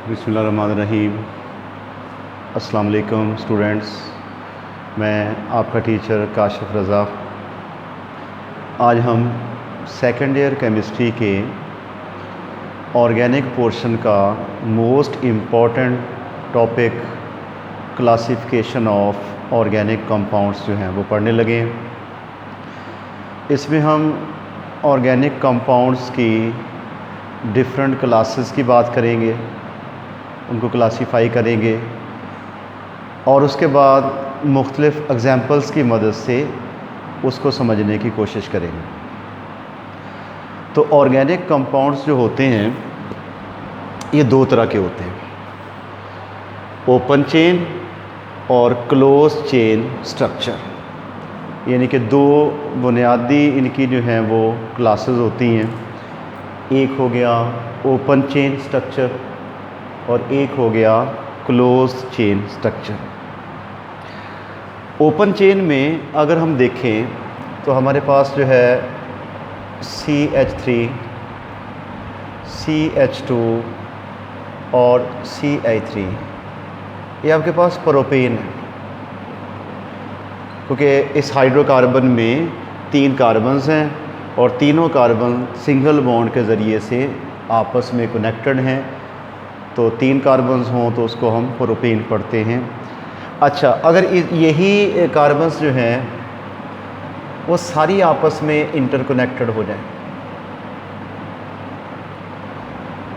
बिस्मिल्लाहिर्रहमानिर्रहीम। अस्सलाम वालेकुम स्टूडेंट्स, मैं आपका टीचर काशिफ रज़ा। आज हम सेकेंड ईयर केमिस्ट्री के ऑर्गेनिक पोर्शन का most important topic classification of organic compounds जो हैं वो पढ़ने लगे। इसमें हम ऑर्गेनिक कंपाउंड्स की डिफरेंट क्लासेस की बात करेंगे, उनको क्लासीफाई करेंगे और उसके बाद मुख्तलिफ़ एग्ज़ाम्पल्स की मदद से उसको समझने की कोशिश करेंगे। तो ऑर्गेनिक कंपाउंड्स जो होते हैं ये दो तरह के होते हैं, ओपन चेन और क्लोज चेन स्ट्रक्चर। यानी कि दो बुनियादी इनकी जो हैं वो क्लासेस होती हैं। एक हो गया ओपन चेन स्ट्रक्चर और एक हो गया close chain structure. Open chain में अगर हम देखें तो हमारे पास जो है CH3, CH2 और CI3 ये आपके पास प्रोपेन है, क्योंकि इस हाइड्रोकार्बन में 3 कार्बन्स हैं और तीनों कार्बन सिंगल बॉन्ड के ज़रिए से आपस में कनेक्टेड हैं। तो 3 कार्बन्स हों तो उसको हम प्रोपेन पढ़ते हैं। अच्छा, अगर यही कार्बन्स जो हैं वो सारी आपस में इंटरकनेक्टेड हो जाएं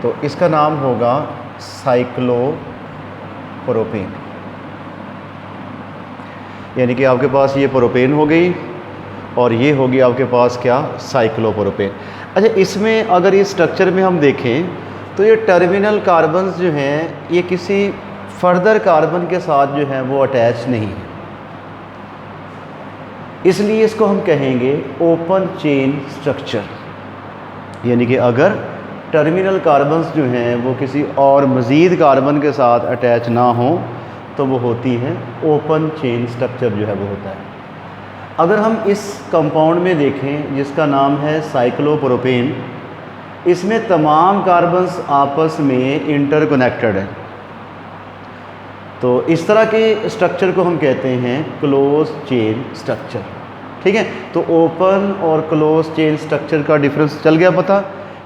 तो इसका नाम होगा साइक्लोप्रोपेन। यानी कि आपके पास ये प्रोपेन हो गई और ये होगी आपके पास क्या, साइक्लोप्रोपेन। अच्छा, इसमें अगर इस स्ट्रक्चर में हम देखें तो ये टर्मिनल कार्बन्स जो हैं ये किसी फर्दर कार्बन के साथ जो है वो अटैच नहीं है, इसलिए इसको हम कहेंगे ओपन चेन स्ट्रक्चर। यानी कि अगर टर्मिनल कार्बन्स जो हैं वो किसी और मज़ीद कार्बन के साथ अटैच ना हो तो वो होती हैं ओपन चेन स्ट्रक्चर जो है वो होता है। अगर हम इस कंपाउंड में देखें जिसका नाम है साइक्लोप्रोपेन, इसमें तमाम कार्बन्स आपस में इंटरकनेक्टेड हैं। तो इस तरह के स्ट्रक्चर को हम कहते हैं क्लोज चेन स्ट्रक्चर। ठीक है, तो ओपन और क्लोज चेन स्ट्रक्चर का डिफरेंस चल गया पता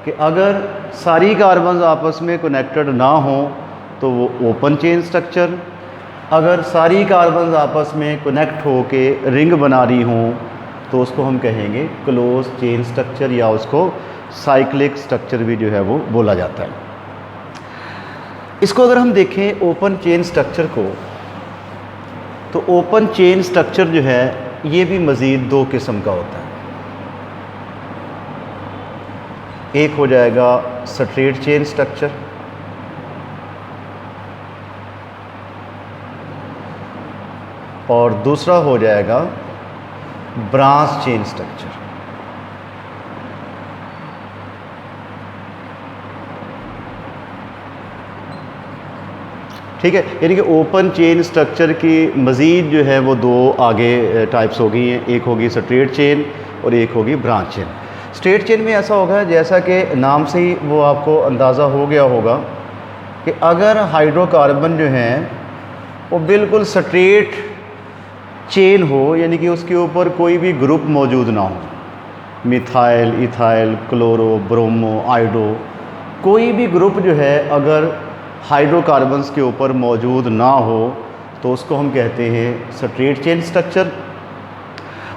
कि अगर सारी कार्बन्स आपस में कनेक्टेड ना हो तो वो ओपन चेन स्ट्रक्चर, अगर सारी कार्बन्स आपस में कनेक्ट हो के रिंग बना रही हों तो उसको हम कहेंगे क्लोज चेन स्ट्रक्चर, या उसको साइक्लिक स्ट्रक्चर भी जो है वो बोला जाता है। इसको अगर हम देखें ओपन चेन स्ट्रक्चर को, तो ओपन चेन स्ट्रक्चर जो है ये भी मज़ीद 2 किस्म का होता है। एक हो जाएगा स्ट्रेट चेन स्ट्रक्चर और दूसरा हो जाएगा ब्रांच चेन स्ट्रक्चर। ठीक है, यानी कि ओपन चेन स्ट्रक्चर की मज़ीद जो है वो 2 आगे टाइप्स हो गई हैं। एक होगी स्ट्रेट चेन और एक होगी ब्रांच चेन। स्ट्रेट चेन में ऐसा होगा, जैसा कि नाम से ही वो आपको अंदाज़ा हो गया होगा कि अगर हाइड्रोकार्बन जो हैं वो बिल्कुल स्ट्रेट चेन हो, यानी कि उसके ऊपर कोई भी ग्रुप मौजूद ना हो, methyl, ethyl, chloro, bromo, iodo, कोई भी ग्रुप जो है अगर हाइड्रोकार्बन्स के ऊपर मौजूद ना हो तो उसको हम कहते हैं स्ट्रेट चेन स्ट्रक्चर।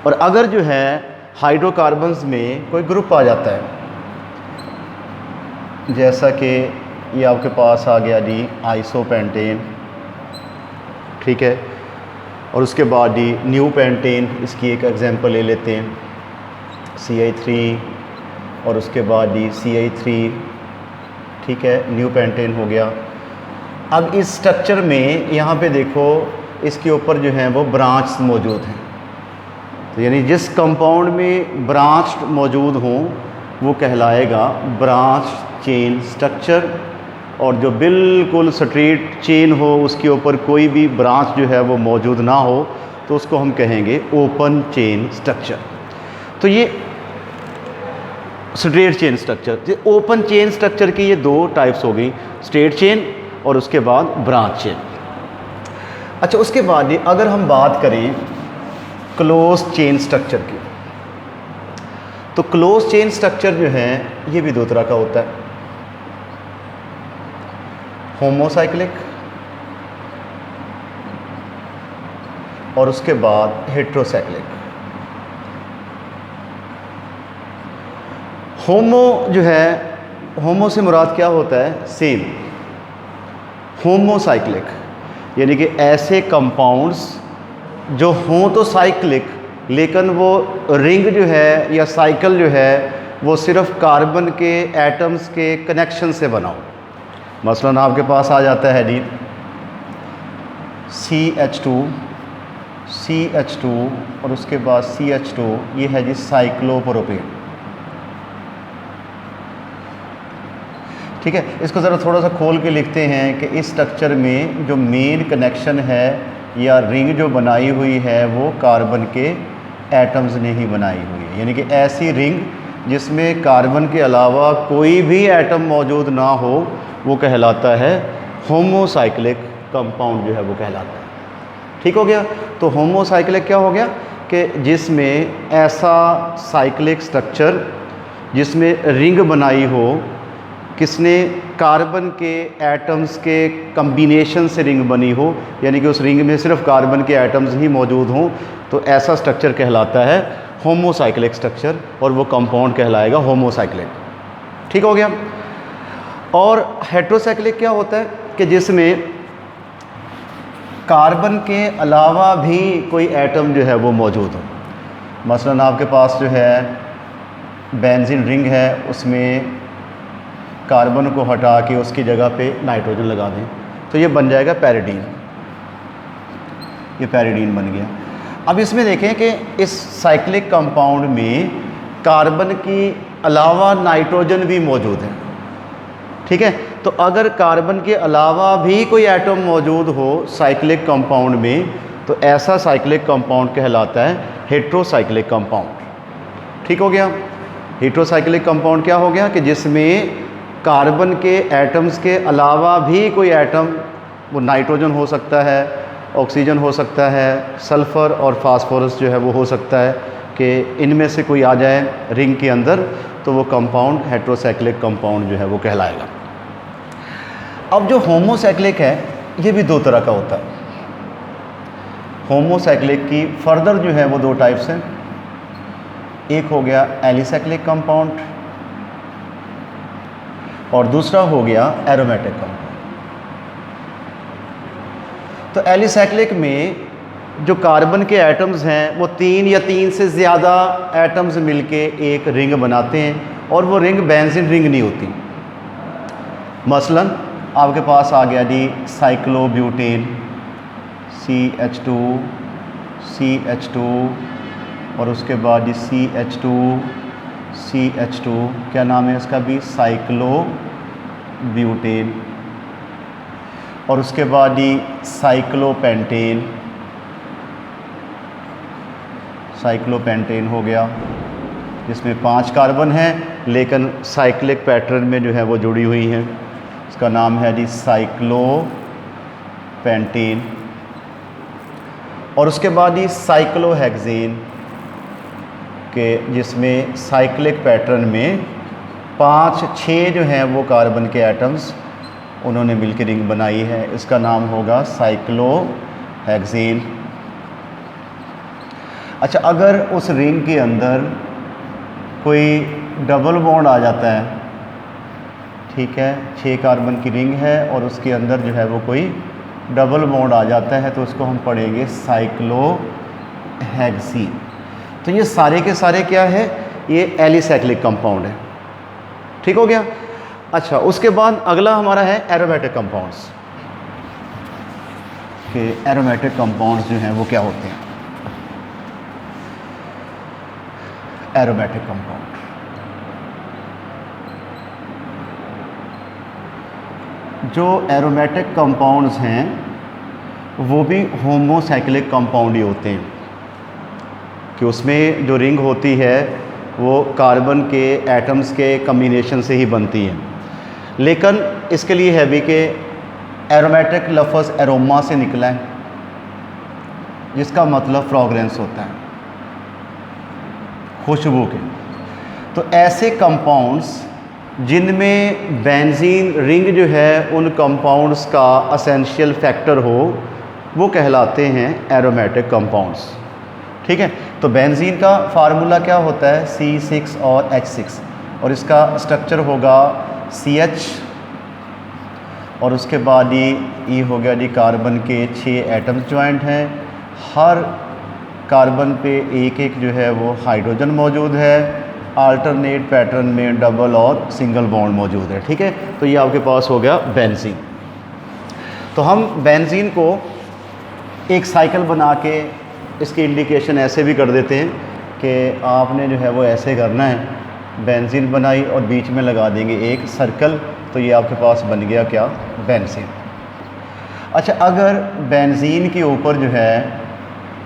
और अगर जो है हाइड्रोकार्बन्स में कोई ग्रुप आ जाता है, जैसा कि ये आपके पास आ गया जी आइसोपेंटेन, ठीक है, और उसके बाद जी न्यू पेंटेन, इसकी एक एग्जांपल ले लेते हैं, CI3 और उसके बाद जी CI3, ठीक है, न्यू पेंटेन हो गया। अब इस स्ट्रक्चर में यहाँ पे देखो इसके ऊपर जो है वो ब्रांच मौजूद हैं। तो यानी जिस कंपाउंड में ब्रांच मौजूद हों वो कहलाएगा ब्रांच चेन स्ट्रक्चर, और जो बिल्कुल स्ट्रेट चेन हो उसके ऊपर कोई भी ब्रांच जो है वो मौजूद ना हो तो उसको हम कहेंगे ओपन चेन स्ट्रक्चर। तो ये straight chain structure. Open chain structure की ये दो टाइप्स हो गई, स्ट्रेट चेन और उसके बाद ब्रांच चेन। अच्छा, उसके बाद अगर हम बात करें क्लोज चेन स्ट्रक्चर की, तो क्लोज चेन स्ट्रक्चर जो है ये भी दो तरह का होता है, होमोसाइक्लिक और उसके बाद हेट्रोसाइक्लिक। होमो जो है, होमो से मुराद क्या होता है? सेम। होमोसाइक्लिक यानी कि ऐसे कंपाउंड्स जो हों तो साइक्लिक, लेकिन वो रिंग जो है या साइकिल जो है वो सिर्फ कार्बन के एटम्स के कनेक्शन से बना हो। मसलन आपके पास आ जाता है जी CH2 और उसके बाद CH2, ये है जी साइक्लोप्रोपेन। ठीक है, इसको ज़रा थोड़ा सा खोल के लिखते हैं कि इस स्ट्रक्चर में जो मेन कनेक्शन है या रिंग जो बनाई हुई है वो कार्बन के एटम्स ने ही बनाई हुई है, यानी कि ऐसी रिंग जिसमें कार्बन के अलावा कोई भी एटम मौजूद ना हो वो कहलाता है होमोसाइक्लिक कंपाउंड जो है वो कहलाता है। ठीक हो गया। तो होमोसाइक्लिक क्या हो गया कि जिसमें ऐसा साइक्लिक स्ट्रक्चर जिसमें रिंग बनाई हो, किसने? कार्बन के एटम्स के कम्बिनेशन से रिंग बनी हो, यानी कि उस रिंग में सिर्फ कार्बन के एटम्स ही मौजूद हों, तो ऐसा स्ट्रक्चर कहलाता है होमोसाइक्लिक स्ट्रक्चर और वो कंपाउंड कहलाएगा होमोसाइक्लिक। ठीक हो गया। और हेट्रोसाइक्लिक क्या होता है कि जिसमें कार्बन के अलावा भी कोई एटम जो है वो मौजूद हो। मसलन आपके पास जो है बेंजीन रिंग है, उसमें कार्बन को हटा के उसकी जगह पे नाइट्रोजन लगा दें तो ये बन जाएगा पैरिडीन। ये पैरिडीन बन गया। अब इसमें देखें कि इस साइक्लिक कंपाउंड में कार्बन की अलावा नाइट्रोजन भी मौजूद है। ठीक है, तो अगर कार्बन के अलावा भी कोई एटम मौजूद हो साइक्लिक कंपाउंड में तो ऐसा साइक्लिक कंपाउंड कहलाता है हेट्रोसाइक्लिक कंपाउंड। ठीक हो गया। हेट्रोसाइक्लिक कंपाउंड क्या हो गया कि जिसमें कार्बन के एटम्स के अलावा भी कोई एटम, वो नाइट्रोजन हो सकता है, ऑक्सीजन हो सकता है, सल्फ़र और फास्फोरस जो है वो हो सकता है कि इनमें से कोई आ जाए रिंग के अंदर, तो वो कंपाउंड हेट्रोसाइक्लिक कंपाउंड जो है वो कहलाएगा। अब जो होमोसाइक्लिक है ये भी दो तरह का होता है। होमोसाइक्लिक की फर्दर जो है वो दो टाइप्स हैं। एक हो गया एलिसाइक्लिक कंपाउंड और दूसरा हो गया एरोमेटिक कंपाउंड। तो एलिसाइक्लिक में जो कार्बन के एटम्स हैं वो 3 या 3 से ज़्यादा एटम्स मिलके एक रिंग बनाते हैं और वो रिंग बेंजीन रिंग नहीं होती। मसलन आपके पास आ गया जी साइक्लोब्यूटेन CH2 और उसके बाद जी CH2 क्या नाम है इसका भी? साइक्लोब्यूटेन। और उसके बाद ही साइक्लोपेंटेन हो गया, जिसमें 5 कार्बन हैं लेकिन साइक्लिक पैटर्न में जो है वो जुड़ी हुई हैं। इसका नाम है जी साइक्लोपेंटेन। और उसके बाद ही साइक्लोहेक्सेन के जिसमें साइक्लिक पैटर्न में 5-6 जो हैं वो कार्बन के एटम्स उन्होंने मिलकर रिंग बनाई है। इसका नाम होगा साइक्लोहेक्सेन। अच्छा, अगर उस रिंग के अंदर कोई डबल बॉन्ड आ जाता है, ठीक है, 6 कार्बन की रिंग है और उसके अंदर जो है वो कोई डबल बॉन्ड आ जाता है तो उसको हम पढ़ेंगे साइक्लोहेक्सीन। तो ये सारे के सारे क्या है? ये एलिसाइक्लिक कंपाउंड है। ठीक हो गया। अच्छा, उसके बाद अगला हमारा है एरोमेटिक कंपाउंड्स। कि एरोमेटिक कंपाउंड्स जो हैं वो क्या होते हैं? एरोमेटिक कंपाउंड जो एरोमेटिक कंपाउंड्स हैं वो भी होमोसाइक्लिक कंपाउंड ही होते हैं कि उसमें जो रिंग होती है वो कार्बन के एटम्स के कम्बिनेशन से ही बनती है। लेकिन इसके लिए है भी कि एरोमेटिक लफ्ज़ एरोमा से निकला है, जिसका मतलब फ्रॉग्रेंस होता है, खुशबू के। तो ऐसे कंपाउंड्स जिनमें बेंजीन रिंग जो है उन कंपाउंड्स का असेंशियल फैक्टर हो, वो कहलाते हैं एरोमेटिक कंपाउंड्स। ठीक है, तो बेंजीन का फार्मूला क्या होता है, C6 और H6, और इसका स्ट्रक्चर होगा CH, और उसके बाद ये हो गया जी कार्बन के 6 एटम्स ज्वाइंट हैं, हर कार्बन पे एक एक जो है वो हाइड्रोजन मौजूद है, अल्टरनेट पैटर्न में डबल और सिंगल बॉन्ड मौजूद है। ठीक है, तो ये आपके पास हो गया बेंजीन। तो हम बेंजीन को एक साइकिल बना के इसकी इंडिकेशन ऐसे भी कर देते हैं कि आपने जो है वो ऐसे करना है, बेंजीन बनाई और बीच में लगा देंगे एक सर्कल, तो ये आपके पास बन गया क्या, बेंजीन। अच्छा, अगर बेंजीन के ऊपर जो है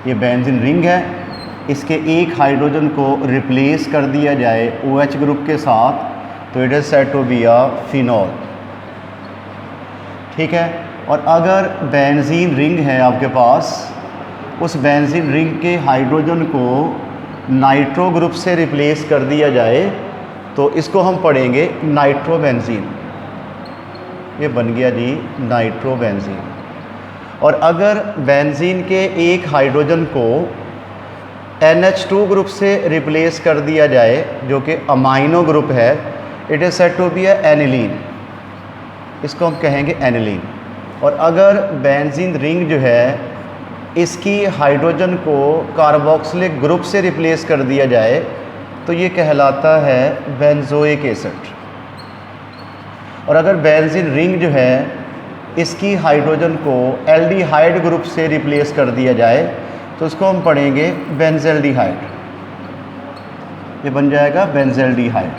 ये बेंजीन रिंग है, इसके एक हाइड्रोजन को रिप्लेस कर दिया जाए OH ग्रुप के साथ, तो it is said to be a phenol. ठीक है, और अगर बेंजीन रिंग है आपके पास, उस बेंजीन रिंग के हाइड्रोजन को नाइट्रो ग्रुप से रिप्लेस कर दिया जाए, तो इसको हम पढ़ेंगे नाइट्रोबेंजीन। ये बन गया जी नाइट्रोबेंजीन। और अगर बेंजीन के एक हाइड्रोजन को NH2 ग्रुप से रिप्लेस कर दिया जाए, जो कि अमाइनो ग्रुप है, it is said to be a aniline, इसको हम कहेंगे एनिलीन। और अगर बेंजीन रिंग जो है इसकी हाइड्रोजन को कार्बोक्सिलिक ग्रुप से रिप्लेस कर दिया जाए, तो ये कहलाता है बेंजोइक एसिड। और अगर बेंजीन रिंग जो है इसकी हाइड्रोजन को एल्डिहाइड ग्रुप से रिप्लेस कर दिया जाए, तो उसको हम पढ़ेंगे बेंजेल्डिहाइड। ये बन जाएगा बेंजेल्डिहाइड।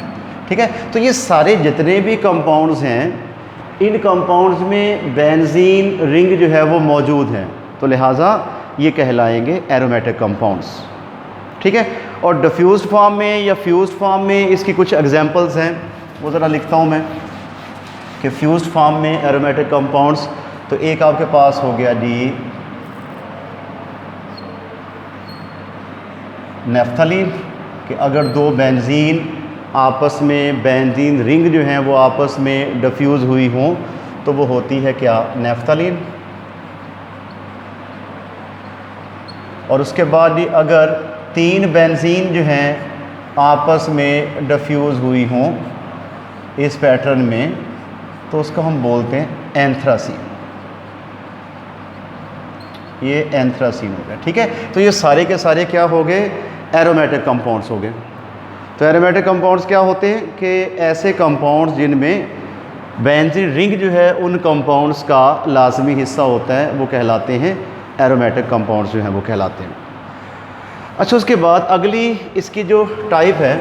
ठीक है, तो ये सारे जितने भी कंपाउंड्स हैं, इन कंपाउंड्स में बेंजीन रिंग जो है वो मौजूद हैं, तो लिहाजा ये कहलाएंगे एरोमेटिक कंपाउंड्स। ठीक है, और डिफ्यूज्ड फॉर्म में या फ्यूज्ड फॉर्म में इसकी कुछ एग्जांपल्स हैं, वो ज़रा लिखता हूँ मैं कि फ्यूज्ड फॉर्म में एरोमेटिक कंपाउंड्स, तो एक आपके पास हो गया जी नेफ्थलीन, कि अगर दो बेंजीन आपस में, बेंजीन रिंग जो हैं वो आपस में डिफ्यूज़ हुई हों, तो वो होती है क्या, नेफ्थलीन। और उसके बाद ही अगर 3 बेंजीन जो हैं आपस में डिफ्यूज़ हुई हों इस पैटर्न में, तो उसको हम बोलते हैं एंथ्रासीन। ये एंथ्रासीन हो गया। ठीक है, तो ये सारे के सारे क्या हो गए, एरोमेटिक कंपाउंड्स हो गए। तो एरोमेटिक कंपाउंड्स क्या होते हैं कि ऐसे कंपाउंड्स जिनमें बेंजीन रिंग जो है उन कंपाउंड्स का लाजमी हिस्सा होता है, वो कहलाते हैं एरोमेटिक कंपाउंड्स जो हैं वो कहलाते हैं। अच्छा, उसके बाद अगली इसकी जो टाइप है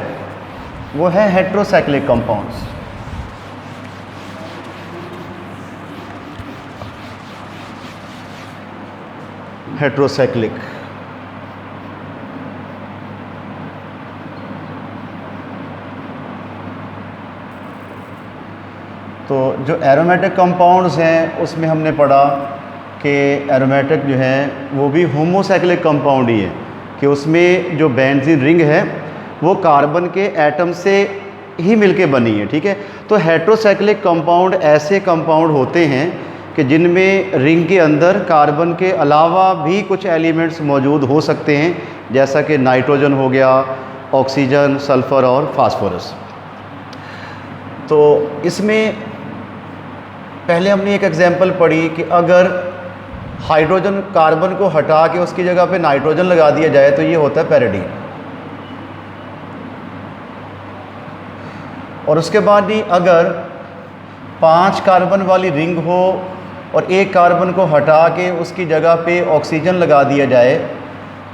वो है हेट्रोसाइक्लिक कंपाउंड्स। हेट्रोसाइक्लिक, तो जो एरोमेटिक कंपाउंड्स हैं उसमें हमने पढ़ा कि एरोमेटिक जो है वो भी होमोसाइक्लिक कंपाउंड ही है, कि उसमें जो बेंजीन रिंग है वो कार्बन के एटम से ही मिलके बनी है। ठीक है, तो हेट्रोसाइक्लिक कंपाउंड ऐसे कंपाउंड होते हैं कि जिनमें रिंग के अंदर कार्बन के अलावा भी कुछ एलिमेंट्स मौजूद हो सकते हैं, जैसा कि नाइट्रोजन हो गया, ऑक्सीजन, सल्फ़र और फास्फोरस। तो इसमें पहले हमने एक एग्जांपल पढ़ी कि अगर हाइड्रोजन कार्बन को हटा के उसकी जगह पे नाइट्रोजन लगा दिया जाए, तो ये होता है पैरिडीन। और उसके बाद ही अगर 5 कार्बन वाली रिंग हो और एक कार्बन को हटा के उसकी जगह पे ऑक्सीजन लगा दिया जाए,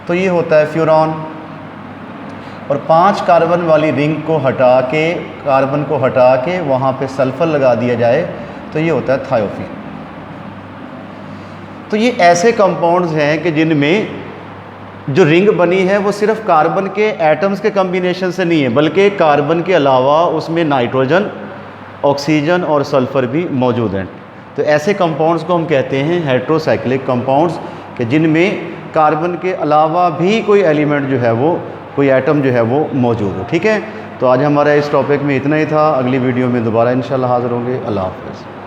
तो ये होता है फ्यूरॉन। और 5 कार्बन वाली रिंग को हटा के, कार्बन को हटा के वहाँ पे सल्फ़र लगा दिया जाए, तो ये होता है थायोफीन। तो ये ऐसे कंपाउंड्स हैं कि जिनमें जो रिंग बनी है वो सिर्फ कार्बन के एटम्स के कॉम्बिनेशन से नहीं है, बल्कि कार्बन के अलावा उसमें नाइट्रोजन, ऑक्सीजन और सल्फ़र भी मौजूद हैं। तो ऐसे कंपाउंड्स को हम कहते हैं हेट्रोसाइक्लिक कंपाउंड्स, कि जिनमें कार्बन के अलावा भी कोई एलिमेंट जो है वो, कोई एटम जो है वो मौजूद हो। ठीक है, तो आज हमारा इस टॉपिक में इतना ही था। अगली वीडियो में दोबारा इंशाल्लाह हाज़िर होंगे। अल्लाह हाफ़िज़।